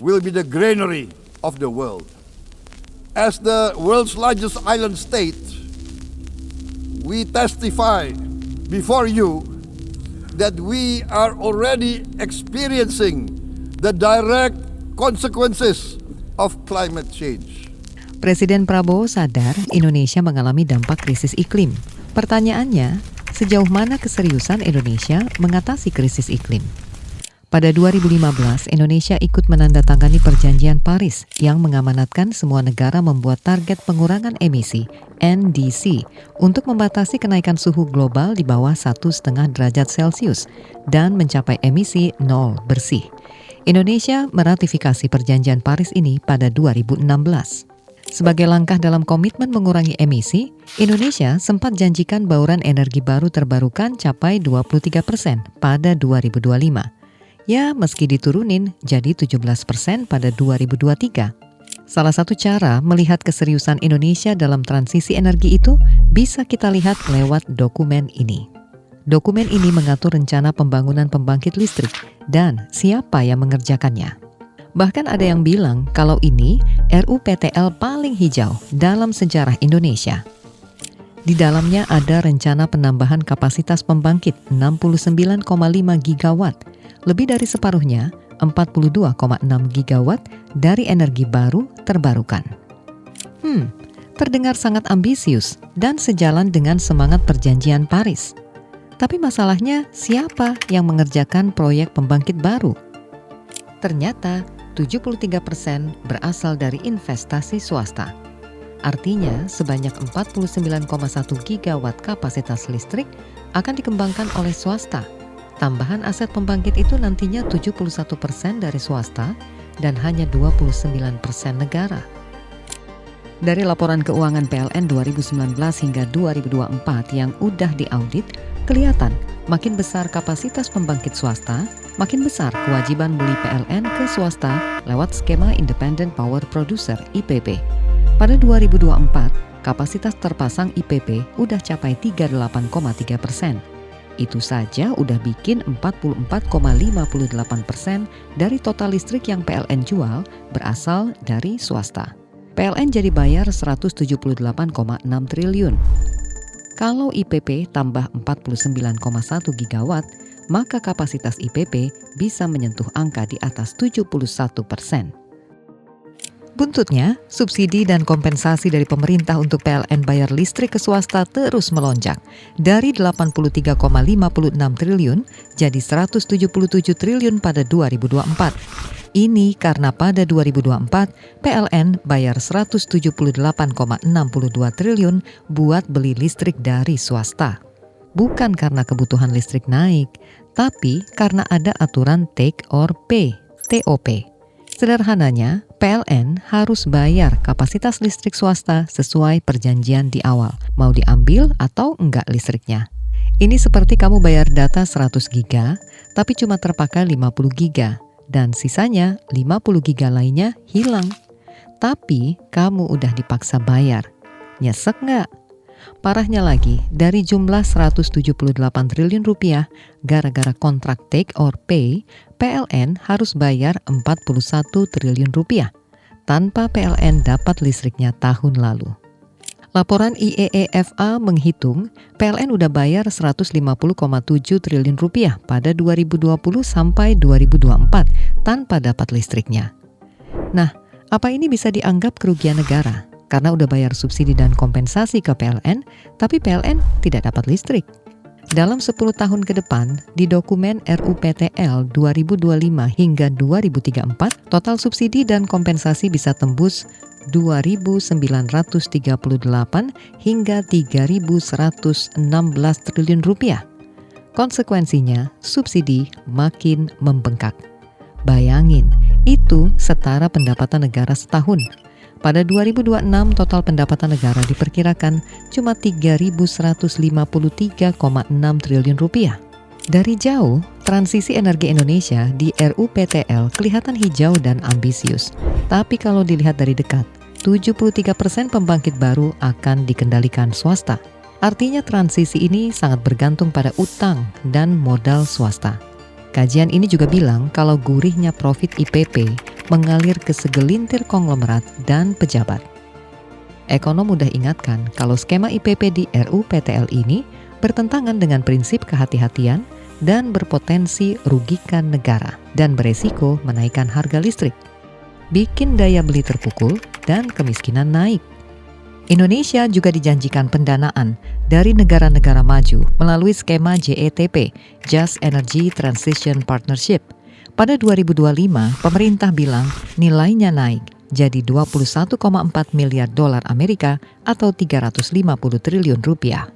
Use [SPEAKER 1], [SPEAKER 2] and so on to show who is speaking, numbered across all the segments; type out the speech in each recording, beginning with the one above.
[SPEAKER 1] will be the granary of the world. As the world's largest island state, we testify before you that we are already experiencing the direct consequences of climate change.
[SPEAKER 2] Presiden Prabowo sadar Indonesia mengalami dampak krisis iklim. Pertanyaannya, sejauh mana keseriusan Indonesia mengatasi krisis iklim? Pada 2015, Indonesia ikut menandatangani Perjanjian Paris yang mengamanatkan semua negara membuat target pengurangan emisi (NDC) untuk membatasi kenaikan suhu global di bawah 1,5 derajat Celcius dan mencapai emisi nol bersih. Indonesia meratifikasi Perjanjian Paris ini pada 2016. Sebagai langkah dalam komitmen mengurangi emisi, Indonesia sempat janjikan bauran energi baru terbarukan capai 23% pada 2025. Ya, meski diturunin jadi 17% pada 2023. Salah satu cara melihat keseriusan Indonesia dalam transisi energi itu bisa kita lihat lewat dokumen ini. Dokumen ini mengatur rencana pembangunan pembangkit listrik dan siapa yang mengerjakannya. Bahkan ada yang bilang kalau ini RUPTL paling hijau dalam sejarah Indonesia. Di dalamnya ada rencana penambahan kapasitas pembangkit 69,5 gigawatt. Lebih dari separuhnya, 42,6 gigawatt dari energi baru terbarukan. Terdengar sangat ambisius dan sejalan dengan semangat Perjanjian Paris. Tapi masalahnya, siapa yang mengerjakan proyek pembangkit baru? Ternyata, 73% berasal dari investasi swasta. Artinya, sebanyak 49,1 gigawatt kapasitas listrik akan dikembangkan oleh swasta. Tambahan aset pembangkit itu nantinya 71% dari swasta dan hanya 29% negara. Dari laporan keuangan PLN 2019 hingga 2024 yang udah diaudit, kelihatan makin besar kapasitas pembangkit swasta, makin besar kewajiban beli PLN ke swasta lewat skema Independent Power Producer (IPP). Pada 2024, kapasitas terpasang IPP udah capai 38,3%. Itu saja udah bikin 44,58% dari total listrik yang PLN jual berasal dari swasta. PLN jadi bayar 178,6 triliun. Kalau IPP tambah 49,1 gigawatt, maka kapasitas IPP bisa menyentuh angka di atas 71%. Buntutnya, subsidi dan kompensasi dari pemerintah untuk PLN bayar listrik ke swasta terus melonjak. Dari 83,56 triliun jadi 177 triliun pada 2024. Ini karena pada 2024, PLN bayar 178,62 triliun buat beli listrik dari swasta. Bukan karena kebutuhan listrik naik, tapi karena ada aturan take or pay, TOP. Sederhananya, PLN harus bayar kapasitas listrik swasta sesuai perjanjian di awal, mau diambil atau enggak listriknya. Ini seperti kamu bayar data 100 giga, tapi cuma terpakai 50 giga, dan sisanya 50 giga lainnya hilang. Tapi kamu udah dipaksa bayar. Nyesek nggak? Parahnya lagi, dari jumlah 178 triliun rupiah, gara-gara kontrak take or pay, PLN harus bayar 41 triliun rupiah, tanpa PLN dapat listriknya tahun lalu. Laporan IEEFA menghitung, PLN udah bayar 150,7 triliun rupiah pada 2020 sampai 2024, tanpa dapat listriknya. Nah, apa ini bisa dianggap kerugian negara? Karena udah bayar subsidi dan kompensasi ke PLN, tapi PLN tidak dapat listrik. Dalam 10 tahun ke depan, di dokumen RUPTL 2025 hingga 2034, total subsidi dan kompensasi bisa tembus 2.938 hingga 3.116 triliun rupiah. Konsekuensinya, subsidi makin membengkak. Bayangin, itu setara pendapatan negara setahun. Pada 2026, total pendapatan negara diperkirakan cuma 3.153,6 triliun rupiah. Dari jauh, transisi energi Indonesia di RUPTL kelihatan hijau dan ambisius. Tapi kalau dilihat dari dekat, 73% pembangkit baru akan dikendalikan swasta. Artinya transisi ini sangat bergantung pada utang dan modal swasta. Kajian ini juga bilang kalau gurihnya profit IPP mengalir ke segelintir konglomerat dan pejabat. Ekonom mudah ingatkan kalau skema IPP di RUPTL ini bertentangan dengan prinsip kehati-hatian dan berpotensi rugikan negara dan beresiko menaikkan harga listrik, bikin daya beli terpukul dan kemiskinan naik. Indonesia juga dijanjikan pendanaan dari negara-negara maju melalui skema JETP, Just Energy Transition Partnership. Pada 2025, pemerintah bilang nilainya naik jadi 21,4 miliar dolar Amerika atau 350 triliun rupiah.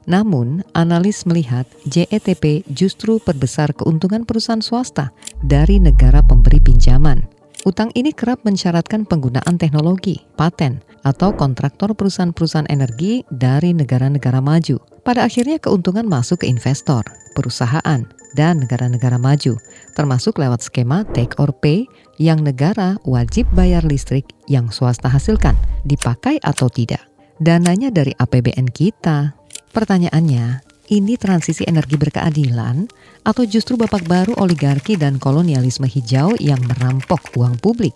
[SPEAKER 2] Namun, analis melihat JETP justru perbesar keuntungan perusahaan swasta dari negara pemberi pinjaman. Utang ini kerap mensyaratkan penggunaan teknologi, paten, atau kontraktor perusahaan-perusahaan energi dari negara-negara maju. Pada akhirnya keuntungan masuk ke investor, perusahaan, dan negara-negara maju, termasuk lewat skema take or pay yang negara wajib bayar listrik yang swasta hasilkan, dipakai atau tidak. Dananya dari APBN kita. Pertanyaannya, ini transisi energi berkeadilan atau justru babak baru oligarki dan kolonialisme hijau yang merampok uang publik?